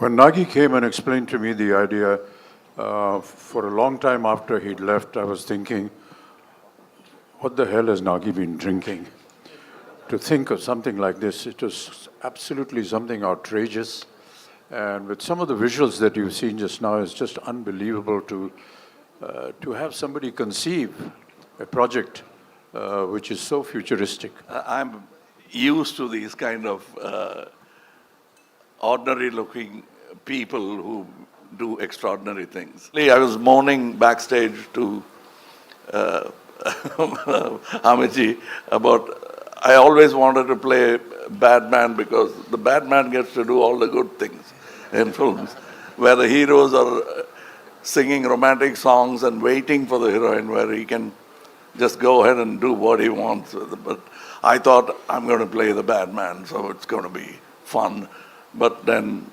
When Nagi came and explained to me the idea, for a long time after he'd left, I was thinking, what the hell has Nagi been drinking? To think of something like this, it was absolutely something outrageous. And with some of the visuals that you've seen just now, it's just unbelievable to have somebody conceive a project which is so futuristic. I'm used to these kind of ordinary-looking people who do extraordinary things. I was moaning backstage to Amiji about I always wanted to play bad man because the bad man gets to do all the good things in films, where the heroes are singing romantic songs and waiting for the heroine, where he can just go ahead and do what he wants. But I thought, I'm going to play the bad man, so it's going to be fun. But then,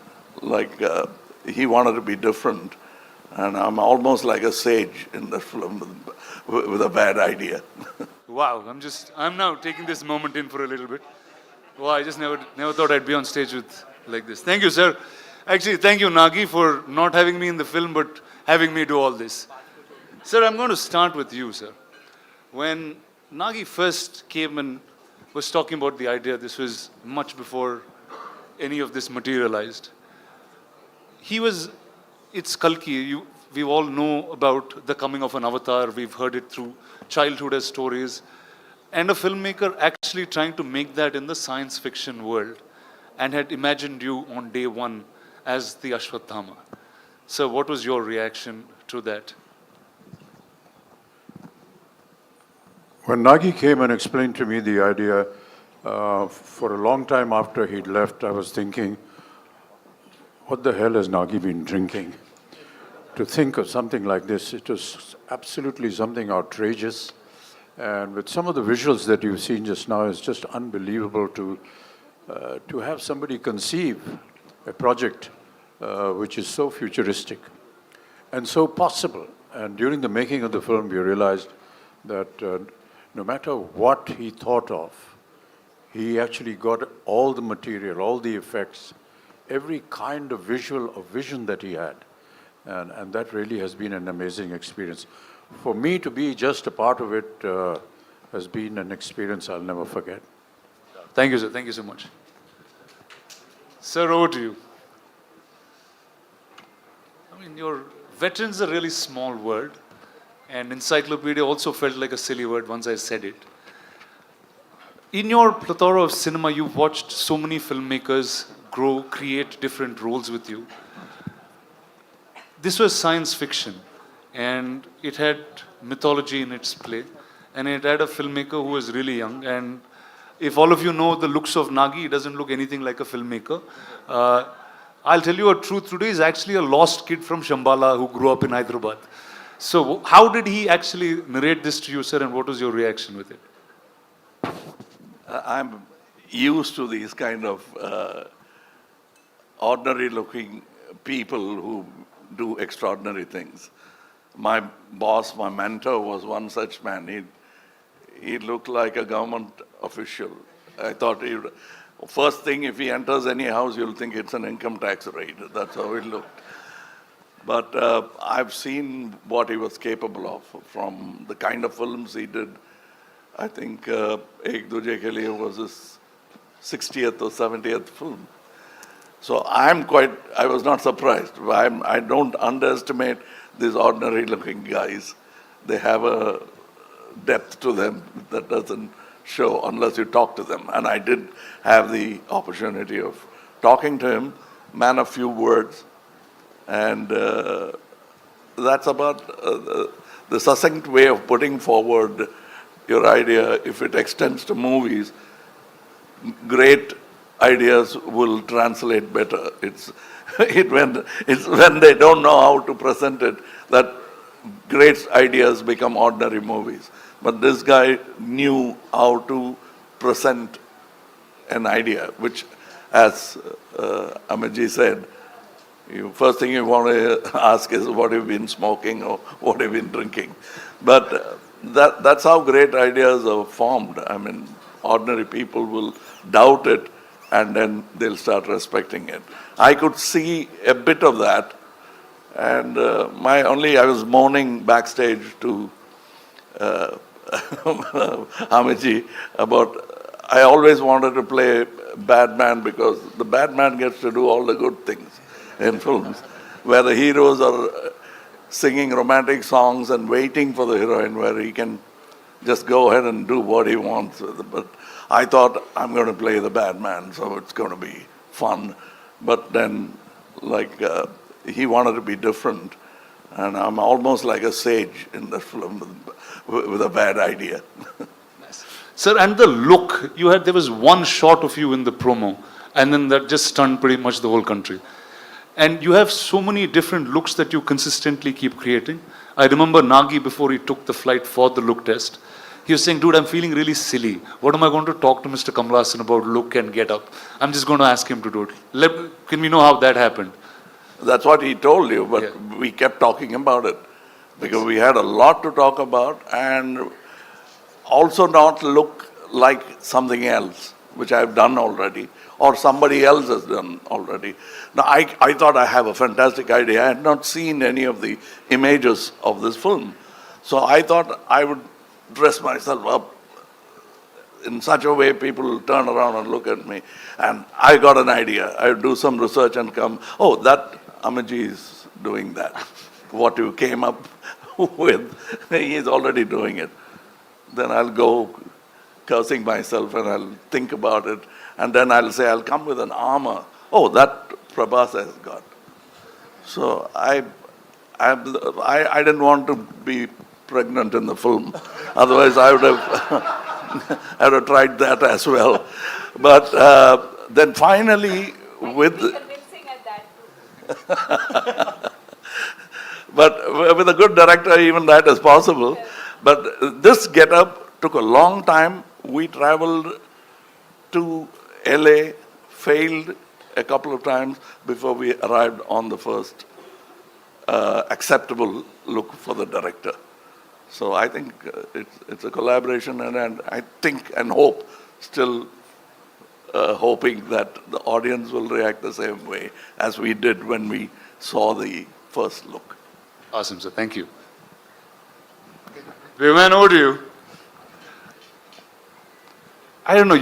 he wanted to be different, and I'm almost like a sage in the film with a bad idea. Wow, I'm now taking this moment in for a little bit. Wow, I just never thought I'd be on stage with like this. Thank you, sir. Actually, thank you, Nagi, for not having me in the film, but having me do all this. Sir, I'm going to start with you, sir. When Nagi first came and was talking about the idea, this was much before any of this materialized. It's Kalki. We all know about the coming of an avatar. We've heard it through childhood as stories. And a filmmaker actually trying to make that in the science fiction world and had imagined you on day one as the Ashwatthama. So what was your reaction to that? When Nagi came and explained to me the idea, for a long time after he'd left, I was thinking, what the hell has Nagi been drinking? To think of something like this, it was absolutely something outrageous. And with some of the visuals that you've seen just now, it's just unbelievable to have somebody conceive a project which is so futuristic and so possible. And during the making of the film, we realized that no matter what he thought of, he actually got all the material, all the effects, every kind of vision that he had. And that really has been an amazing experience. For me to be just a part of it has been an experience I'll never forget. Thank you, sir. Thank you so much. Sir, over to you. I mean, your veteran's a really small word, and encyclopedia also felt like a silly word once I said it. In your plethora of cinema, you've watched so many filmmakers grow, create different roles with you. This was science fiction, and it had mythology in its play, and it had a filmmaker who was really young. And if all of you know the looks of Nagi, he doesn't look anything like a filmmaker. I'll tell you a truth, today is actually a lost kid from Shambhala who grew up in Hyderabad. So how did he actually narrate this to you, sir, and what was your reaction with it? I'm used to these kind of ordinary-looking people who do extraordinary things. My boss, my mentor, was one such man. He looked like a government official. I thought first thing, if he enters any house, you'll think it's an income tax raid. That's how he looked. But I've seen what he was capable of from the kind of films he did. I think Ek Duje Ke Liye was his 60th or 70th film. So I was not surprised. I don't underestimate these ordinary-looking guys. They have a depth to them that doesn't show unless you talk to them. And I did have the opportunity of talking to him, man of few words. And that's about the succinct way of putting forward your idea. If it extends to movies, great ideas will translate better. It's when they don't know how to present it that great ideas become ordinary movies. But this guy knew how to present an idea, which, as Amitji said, first thing you want to ask is what have you been smoking or what have you been drinking. But that's how great ideas are formed. I mean, ordinary people will doubt it, and then they'll start respecting it. I could see a bit of that, and I was moaning backstage to Hamidji about, I always wanted to play bad man because the bad man gets to do all the good things in films, where the heroes are singing romantic songs and waiting for the heroine, where he can just go ahead and do what he wants with it. But I thought, I'm going to play the bad man, so it's going to be fun. But then, he wanted to be different, and I'm almost like a sage in the film with a bad idea. Sir, and the look, there was one shot of you in the promo, and then that just stunned pretty much the whole country. And you have so many different looks that you consistently keep creating. I remember Nagi, before he took the flight for the look test, he was saying, dude, I'm feeling really silly. What am I going to talk to Mr. Kamal Haasan about look and get up? I'm just going to ask him to do it. Can we know how that happened? That's what he told you, but we kept talking about it because we had a lot to talk about, and also not look like something else, which I've done already, or somebody else has done already. Now, I thought I have a fantastic idea. I had not seen any of the images of this film. So I thought I would dress myself up in such a way people will turn around and look at me. And I got an idea. I would do some research and come, oh, that Amitji is doing that. What you came up with, he's already doing it. Then I'll go cursing myself and I'll think about it. And then I'll say, I'll come with an armor. Oh, that Prabhas has got. So I didn't want to be pregnant in the film. Otherwise, I would have tried that as well. But then finally, with... convincing at that too. But with a good director, even that is possible. But this get-up took a long time. We traveled to LA, failed a couple of times before we arrived on the first acceptable look for the director. So I think it's a collaboration, and I think and hope, still hoping that the audience will react the same way as we did when we saw the first look. Awesome, sir. Thank you. Viman, over to you. I don't know.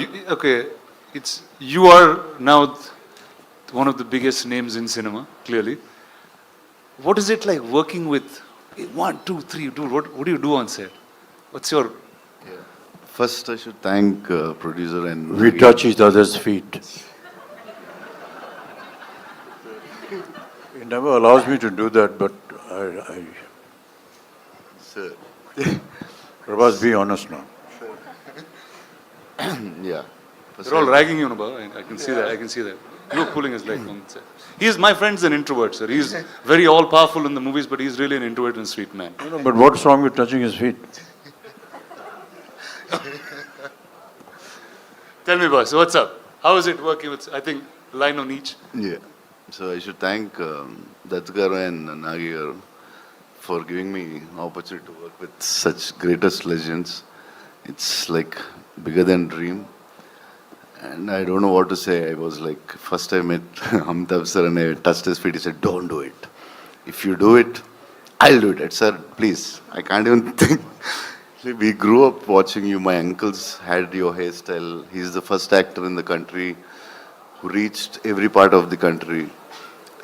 You are now one of the biggest names in cinema, clearly. What is it like working with 1, 2, 3, dude? What do you do on set? What's your... First, I should thank producer and... We touch each other's feet. He never allows me to do that, but I Sir. Prabhas, be honest now. Yeah. They're all ragging you, Baba. I can see that. I can see that. You're pulling his leg on set. My friend's an introvert, sir. He's very all-powerful in the movies, but he's really an introvert and sweet man. No, but what's wrong with touching his feet? Tell me, boss, what's up? How is it working with, I think, line on each? Yeah. So I should thank Dattagaru and Nagi for giving me opportunity to work with such greatest legends. It's like bigger than dream. And I don't know what to say. I was like, first I met Amitabh sir and I touched his feet. He said, don't do it. If you do it, I'll do it. I said, sir, please. I can't even think. We grew up watching you. My uncles had your hairstyle. He's the first actor in the country who reached every part of the country.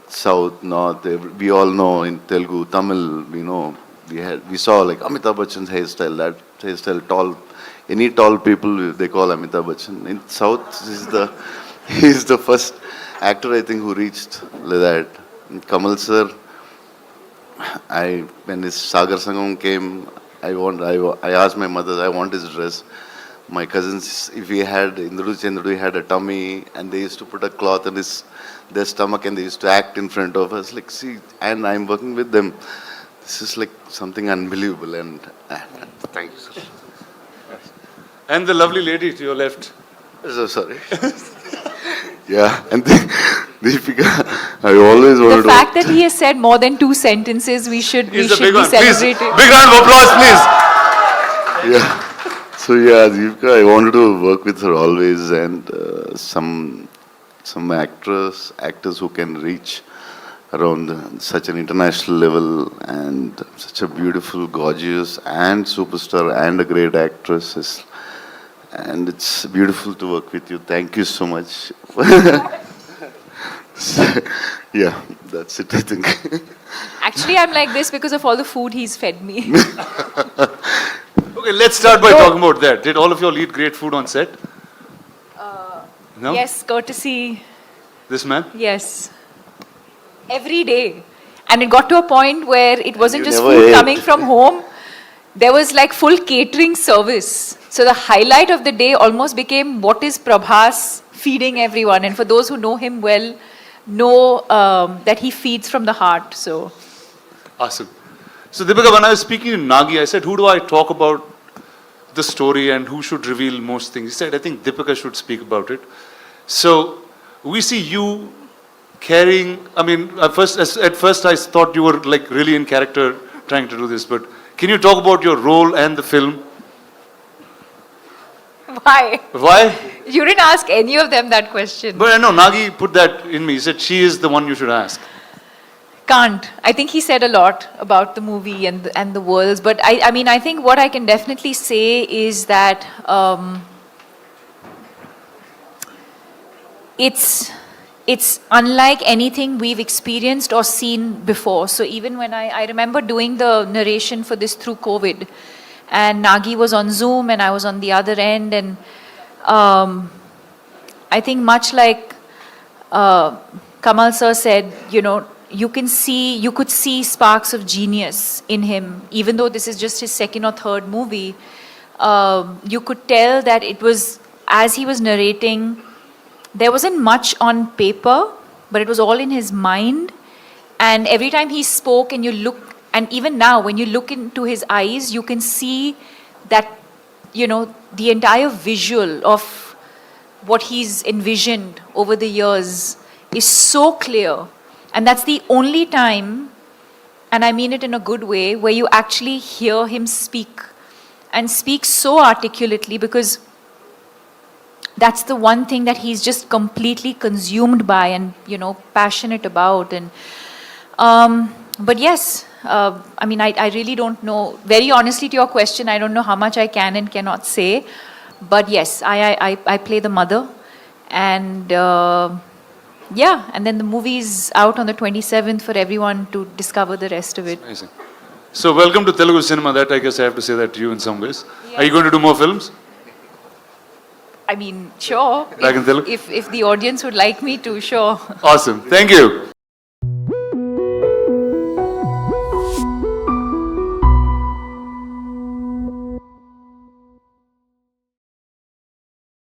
South, North, we all know in Telugu, Tamil, we saw like Amitabh Bachchan's hairstyle, that hairstyle, tall, any tall people they call Amitabh Bachchan. In South, he's the first actor I think who reached like that. And Kamal sir, when his Sagar Sangam came, I asked my mother, I want his dress. My cousins, if he had, Indru had a tummy and they used to put a cloth on their stomach and they used to act in front of us. Like, see, and I'm working with them. This is like something unbelievable and thank you, sir. And the lovely lady to your left. So sorry. Yeah, and Deepika, I always wanted to... The fact that he has said more than 2 sentences, we should be Please, celebrating. big round of applause, please. Yeah. So yeah, Deepika, I wanted to work with her always, and some actors who can reach around such an international level, and such a beautiful, gorgeous, and superstar, and a great actress. And it's beautiful to work with you. Thank you so much. Yeah, that's it, I think. Actually, I'm like this because of all the food he's fed me. Okay, let's start by talking about that. Did all of you all eat great food on set? No? Yes, courtesy. This man? Yes. Every day. And it got to a point where it wasn't You just never food ate. coming from home. There was like full catering service. So the highlight of the day almost became what is Prabhas feeding everyone. And for those who know him well, know that he feeds from the heart. So Awesome. So Deepika, when I was speaking to Nagi, I said, who do I talk about the story and who should reveal most things? He said, I think Deepika should speak about it. So we see you carrying, I mean, at first I thought you were like really in character trying to do this, but can you talk about your role and the film? why? Why? You didn't ask any of them that question. But I know Nagi put that in me. He said she is the one you should ask. Can't. I think he said a lot about the movie and the worlds. But I mean, I think what I can definitely say is that it's unlike anything we've experienced or seen before. So even when I remember doing the narration for this through COVID, and Nagi was on Zoom and I was on the other end, and I think much like Kamal sir said, you know, you could see sparks of genius in him, even though this is just his second or third movie. You could tell that it was, as he was narrating, there wasn't much on paper, but it was all in his mind. And every time he spoke and you look, and even now when you look into his eyes, you can see that, you know, the entire visual of what he's envisioned over the years is so clear. And that's the only time, and I mean it in a good way, where you actually hear him speak, and speak so articulately, because that's the one thing that he's just completely consumed by and, you know, passionate about. And but yes, I mean, I really don't know. Very honestly to your question, I don't know how much I can and cannot say. But yes, I play the mother. And yeah, and then the movie's out on the 27th for everyone to discover the rest of it. Amazing. So welcome to Telugu cinema. That I guess I have to say that to you in some ways. Yeah. Are you going to do more films? I mean, sure. Back in Telugu? If the audience would like me to, sure. Awesome. Thank you.